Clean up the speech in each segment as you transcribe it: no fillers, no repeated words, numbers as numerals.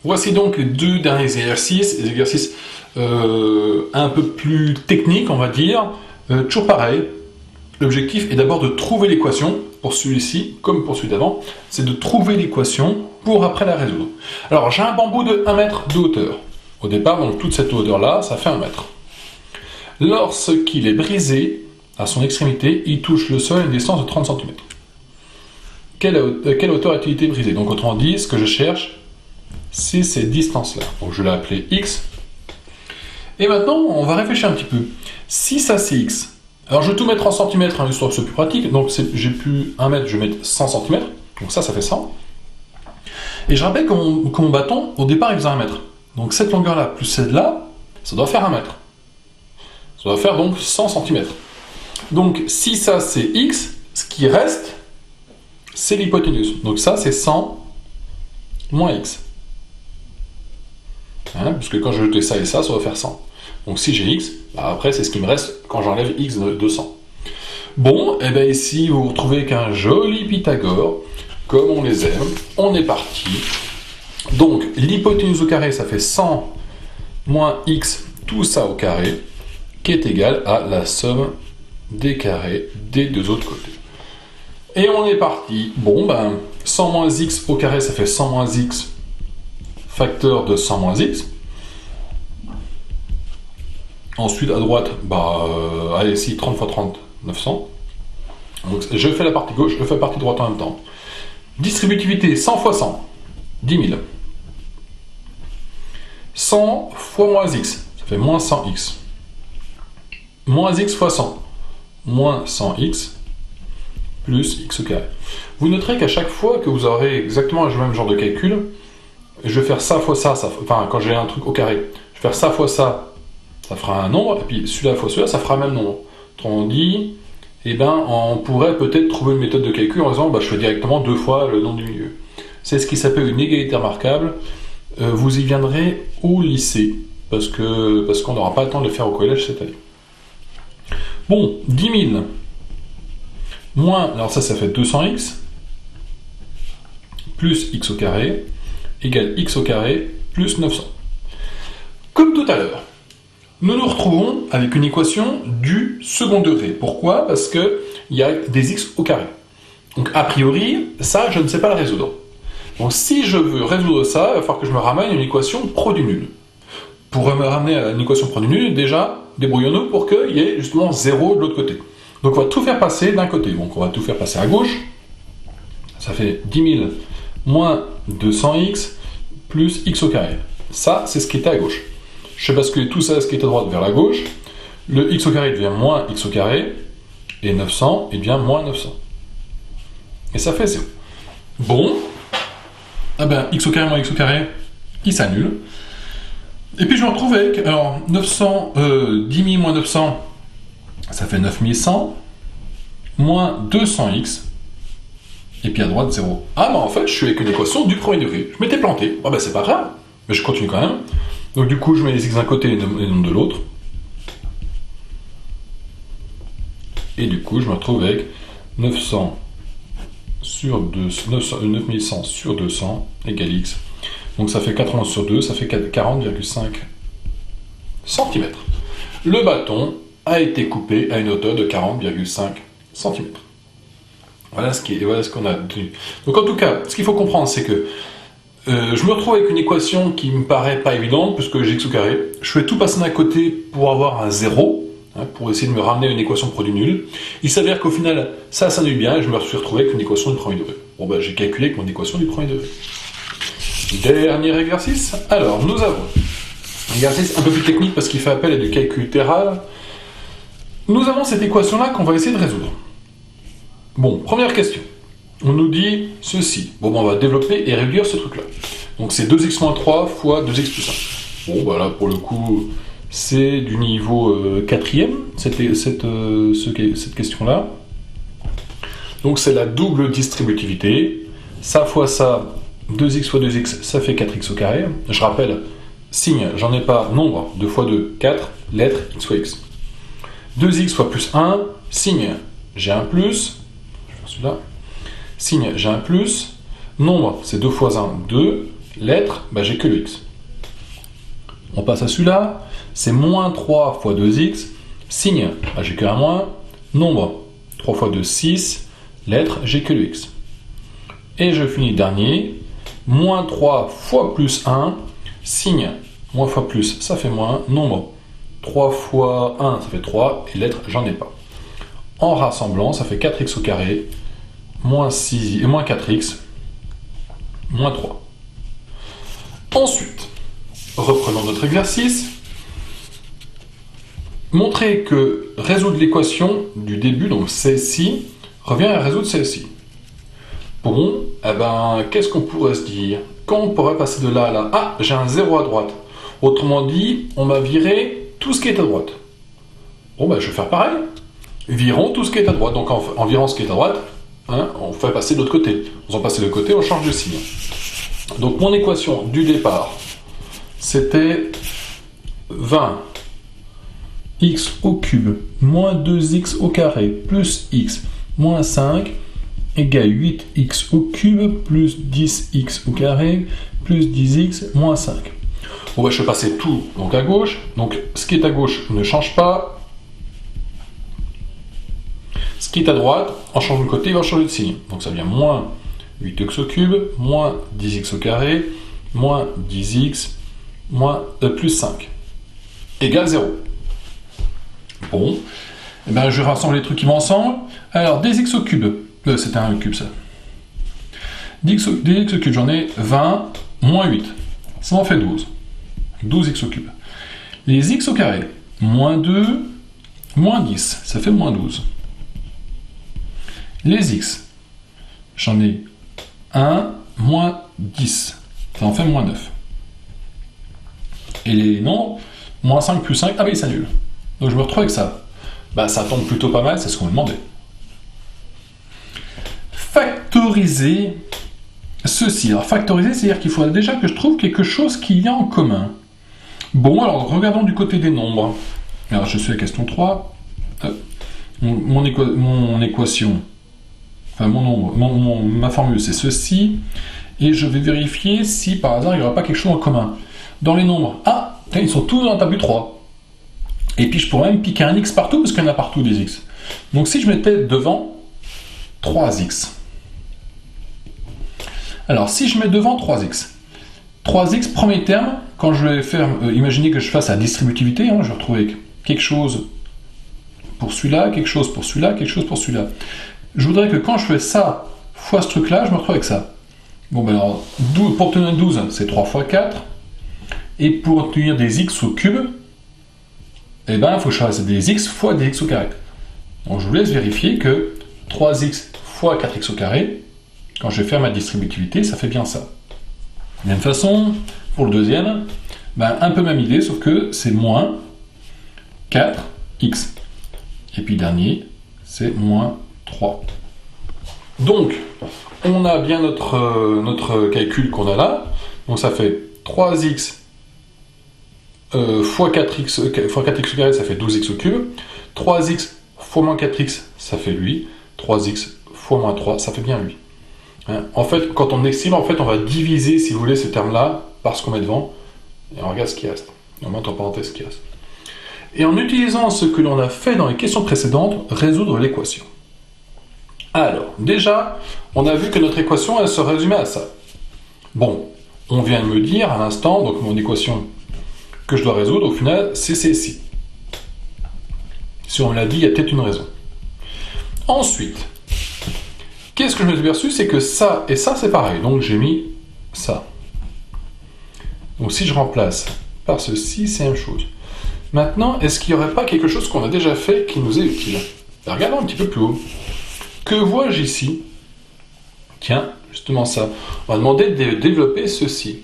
Voici donc les deux derniers exercices, les exercices un peu plus techniques, on va dire. Toujours pareil, l'objectif est d'abord de trouver l'équation, pour celui-ci, comme pour celui d'avant, c'est de trouver l'équation pour après la résoudre. Alors, j'ai un bambou de 1 mètre de hauteur. Au départ, donc toute cette hauteur-là, ça fait 1 mètre. Lorsqu'il est brisé, à son extrémité, il touche le sol à une distance de 30 cm. Quelle hauteur a-t-il été brisé? Donc, autrement dit, ce que je cherche, c'est cette distance-là. Donc, je l'ai appelée x. Et maintenant, on va réfléchir un petit peu. Si ça, c'est x, alors je vais tout mettre en centimètres, hein, histoire que ce soit plus pratique. Donc, j'ai plus 1 mètre, je vais mettre 100 cm. Donc ça fait 100. Et je rappelle que mon bâton, au départ, il faisait 1 mètre. Donc, cette longueur-là plus celle-là, ça doit faire 1 mètre. Ça doit faire donc 100 cm. Donc, si ça, c'est x, ce qui reste, c'est l'hypoténuse. Donc ça, c'est 100 moins x. Hein, puisque quand je jetais ça et ça va faire 100. Donc si j'ai x, bah après c'est ce qui me reste quand j'enlève x de 100. Bon, et bien ici vous vous retrouvez avec un joli Pythagore, comme on les aime. On est parti. Donc l'hypoténuse au carré, ça fait 100 moins x, tout ça au carré, qui est égal à la somme des carrés des deux autres côtés. Et on est parti. Bon, ben 100 moins x au carré, ça fait 100 moins x facteur de 100 moins x. Ensuite, à droite, allez, ici, 30 fois 30, 900. Donc, je fais la partie gauche, je fais la partie droite en même temps. Distributivité, 100 fois 100, 10 000. 100 fois moins x, ça fait moins 100x. Moins x fois 100, moins 100x, plus x au carré. Vous noterez qu'à chaque fois que vous aurez exactement le même genre de calcul, je vais faire ça fois ça, enfin quand j'ai un truc au carré, je vais faire ça fois ça, ça fera un nombre, et puis celui-là fois celui-là, ça fera le même nombre. Autrement dit, on pourrait peut-être trouver une méthode de calcul en disant, je fais directement 2 fois le nombre du milieu. C'est ce qui s'appelle une égalité remarquable. Vous y viendrez au lycée, parce qu'on n'aura pas le temps de le faire au collège cette année. Bon, 10 000 moins, alors ça fait 200x, plus x au carré, égale x au carré plus 900. Comme tout à l'heure, nous nous retrouvons avec une équation du second degré. Pourquoi? Parce qu'il y a des x au carré. Donc a priori, ça, je ne sais pas le résoudre. Donc si je veux résoudre ça, il va falloir que je me ramène à une équation produit nul. Pour me ramener à une équation produit nul, déjà, débrouillons-nous pour qu'il y ait justement 0 de l'autre côté. Donc on va tout faire passer d'un côté. Donc on va tout faire passer à gauche. Ça fait 10 000 moins 200x plus x au carré. Ça, c'est ce qui était à gauche. Je fais basculer tout ça, ce qui est à droite, vers la gauche. Le x au carré devient moins x au carré. Et 900, et bien moins 900. Et ça fait 0. Bon. X au carré moins x au carré, il s'annule. Et puis je me retrouve avec, alors, 10 000 moins 900, ça fait 9100, moins 200x, et puis à droite 0. En fait, je suis avec une équation du premier degré. Je m'étais planté. C'est pas grave, mais je continue quand même. Donc du coup, je mets les x d'un côté et les nombres de l'autre. Et du coup, je me retrouve avec 900 sur 9100 sur 200 égale x. Donc ça fait 91 sur 2, ça fait 40,5 cm. Le bâton a été coupé à une hauteur de 40,5 cm. Voilà ce qu'on a obtenu. Donc en tout cas, ce qu'il faut comprendre, c'est que je me retrouve avec une équation qui me paraît pas évidente, puisque j'ai x au carré. Je fais tout passer d'un côté pour avoir un 0, pour essayer de me ramener à une équation produit nul. Il s'avère qu'au final, ça s'annule bien, et je me suis retrouvé avec une équation du premier degré. J'ai calculé avec mon équation du premier degré. Dernier exercice. Alors, nous avons un exercice un peu plus technique, parce qu'il fait appel à du calcul terral. Nous avons cette équation-là qu'on va essayer de résoudre. Bon, première question. On nous dit ceci. On va développer et réduire ce truc-là. Donc c'est 2x moins 3 fois 2x plus 1. Là, pour le coup, c'est du niveau 4e, cette question-là. Donc c'est la double distributivité. Ça fois ça, 2x fois 2x, ça fait 4x au carré. Je rappelle, signe, j'en ai pas, nombre, 2 fois 2, 4, lettre, x fois x. 2x fois plus 1, signe, j'ai un plus, je vais faire celui-là. Signe, j'ai un plus, nombre, c'est 2 fois 1, 2, lettre, bah, j'ai que le x. On passe à celui-là, c'est moins 3 fois 2x, signe, bah, j'ai que un moins, nombre, 3 fois 2, 6, lettre, j'ai que le x. Et je finis le dernier, moins 3 fois plus 1, signe, moins fois plus, ça fait moins, nombre, 3 fois 1, ça fait 3, et lettre, j'en ai pas. En rassemblant, ça fait 4x au carré, moins 4x, moins 3. Ensuite, reprenons notre exercice. Montrer que résoudre l'équation du début, donc celle-ci, revient à résoudre celle-ci. Bon, eh ben, qu'est-ce qu'on pourrait se dire? Quand on pourrait passer de là à là? Ah, j'ai un 0 à droite. Autrement dit, on m'a viré tout ce qui est à droite. Bon, ben, je vais faire pareil. Virons tout ce qui est à droite. Donc, en virant ce qui est à droite, hein, on fait passer de l'autre côté. On s'en passe de l'autre côté, on change de signe. Donc, mon équation du départ, c'était 20 x au cube moins 2x au carré plus x moins 5 égale 8x au cube plus 10x au carré plus 10x moins 5. Bon, bah, je vais passer tout donc à gauche. Donc ce qui est à gauche ne change pas. Ce qui est à droite, en changeant de côté, il va changer de signe. Donc ça devient moins 8x au cube moins 10x au carré moins 10x plus 5 égale 0. Bon, et ben je vais rassembler les trucs qui vont ensemble. Alors, des x au cube, c'était un cube ça. Des x au cube, j'en ai 20 moins 8, ça en fait 12. 12x au cube. Les x au carré, moins 2, moins 10, ça fait moins 12. Les x, j'en ai 1, moins 10, ça en fait moins 9. Et les nombres, moins 5 plus 5, ah oui, ça annule. Donc je me retrouve avec ça. Bah, ça tombe plutôt pas mal, c'est ce qu'on me demandait. Factoriser ceci. Alors factoriser, c'est-à-dire qu'il faudrait déjà que je trouve quelque chose qu'il y a en commun. Bon, alors regardons du côté des nombres. Alors je suis à question 3. Mon équation, enfin mon nombre, ma formule c'est ceci. Et je vais vérifier si par hasard il n'y aura pas quelque chose en commun. Dans les nombres, ah, ils sont tous dans la table 3. Et puis je pourrais même piquer un x partout, parce qu'il y en a partout des x. Donc si je mettais devant 3x. Alors si je mets devant 3x, 3x, premier terme, quand je vais faire, imaginez que je fasse la distributivité, hein, je vais retrouver quelque chose pour celui-là, quelque chose pour celui-là, quelque chose pour celui-là. Je voudrais que quand je fais ça fois ce truc-là, je me retrouve avec ça. Bon ben alors, pour obtenir 12, c'est 3 fois 4. Et pour obtenir des x au cube, eh ben, il faut que je fasse des x fois des x au carré. Donc je vous laisse vérifier que 3x fois 4x au carré, quand je vais faire ma distributivité, ça fait bien ça. De la même façon, pour le deuxième, ben, un peu même idée, sauf que c'est moins 4x. Et puis le dernier, c'est moins 3. Donc, on a bien notre calcul qu'on a là. Donc ça fait 3x fois 4x au carré, ça fait 12x au cube. 3x fois moins 4x, ça fait lui. 3x fois moins 3, ça fait bien lui. Hein, en fait, quand on estime, en fait, on va diviser, si vous voulez, ce terme-là par ce qu'on met devant. Et on regarde ce qui reste. On met entre parenthèses ce qui reste. Et en utilisant ce que l'on a fait dans les questions précédentes, résoudre l'équation. Alors, déjà, on a vu que notre équation, elle se résumait à ça. Bon, on vient de me dire à l'instant, donc mon équation que je dois résoudre, au final, c'est celle-ci. Si on me l'a dit, il y a peut-être une raison. Ensuite, qu'est-ce que je me suis aperçu? C'est que ça et ça, c'est pareil. Donc, j'ai mis ça. Donc, si je remplace par ceci, c'est la même chose. Maintenant, est-ce qu'il n'y aurait pas quelque chose qu'on a déjà fait qui nous est utile? Alors, regardons un petit peu plus haut. Que vois-je ici? Tiens, justement ça. On va demander de développer ceci.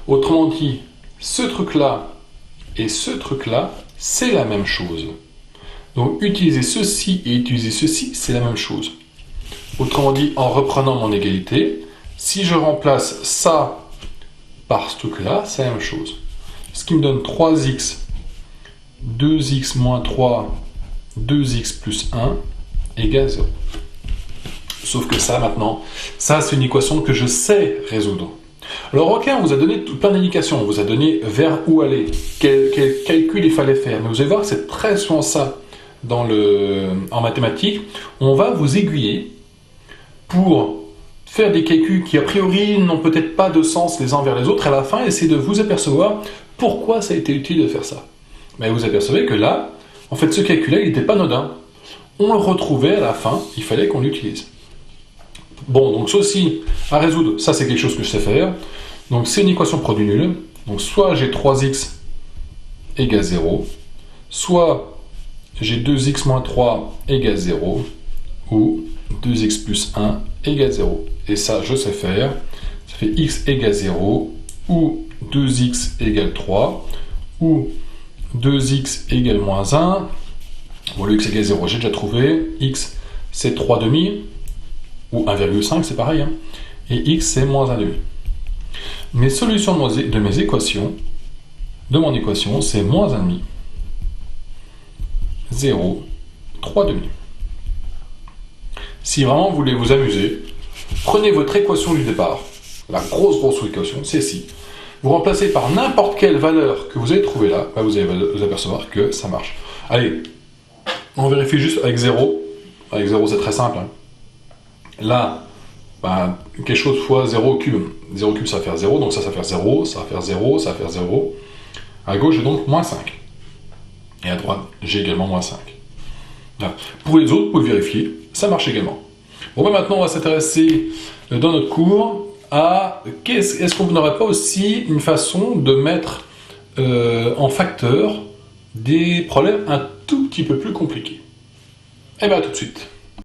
Autrement dit, ce truc-là et ce truc-là, c'est la même chose. Donc, utiliser ceci et utiliser ceci, c'est la même chose. Autrement dit, en reprenant mon égalité, si je remplace ça par ce truc-là, c'est la même chose. Ce qui me donne 3x, 2x moins 3, 2x plus 1, égale 0. Sauf que ça, maintenant, ça, c'est une équation que je sais résoudre. Alors ok, on vous a donné plein d'indications, on vous a donné vers où aller, quel calcul il fallait faire, mais vous allez voir que c'est très souvent ça en mathématiques, on va vous aiguiller pour faire des calculs qui a priori n'ont peut-être pas de sens les uns vers les autres, et à la fin essayer de vous apercevoir pourquoi ça a été utile de faire ça. Mais vous apercevez que là, en fait ce calcul-là il n'était pas anodin, on le retrouvait à la fin, il fallait qu'on l'utilise. Bon, donc ceci à résoudre, ça c'est quelque chose que je sais faire. Donc c'est une équation produit nul. Donc soit j'ai 3x égale 0, soit j'ai 2x moins 3 égale 0, ou 2x plus 1 égale 0. Et ça, je sais faire. Ça fait x égale 0, ou 2x égale 3, ou 2x égale moins 1. Bon, le x égale 0, j'ai déjà trouvé. X, c'est 3 demi, ou 1,5, c'est pareil. Hein. Et x, c'est moins 1 demi. Mes solutions de mes équations, de mon équation, c'est moins 1 demi, 0, 3 demi. Si vraiment vous voulez vous amuser, prenez votre équation du départ, la grosse équation, c'est ci. Vous remplacez par n'importe quelle valeur que vous avez trouvée là, vous allez vous apercevoir que ça marche. Allez, on vérifie juste avec 0. Avec 0, c'est très simple. Hein. Là, quelque chose fois 0 cube. 0 cube, ça va faire 0, donc ça va faire 0, ça va faire 0, ça va faire 0. À gauche, j'ai donc moins 5. Et à droite, j'ai également moins 5. Voilà. Pour les autres, vous pouvez vérifier, ça marche également. Bon, maintenant, on va s'intéresser dans notre cours à est-ce qu'on n'aurait pas aussi une façon de mettre en facteur des problèmes un tout petit peu plus compliqués. Eh bien, à tout de suite.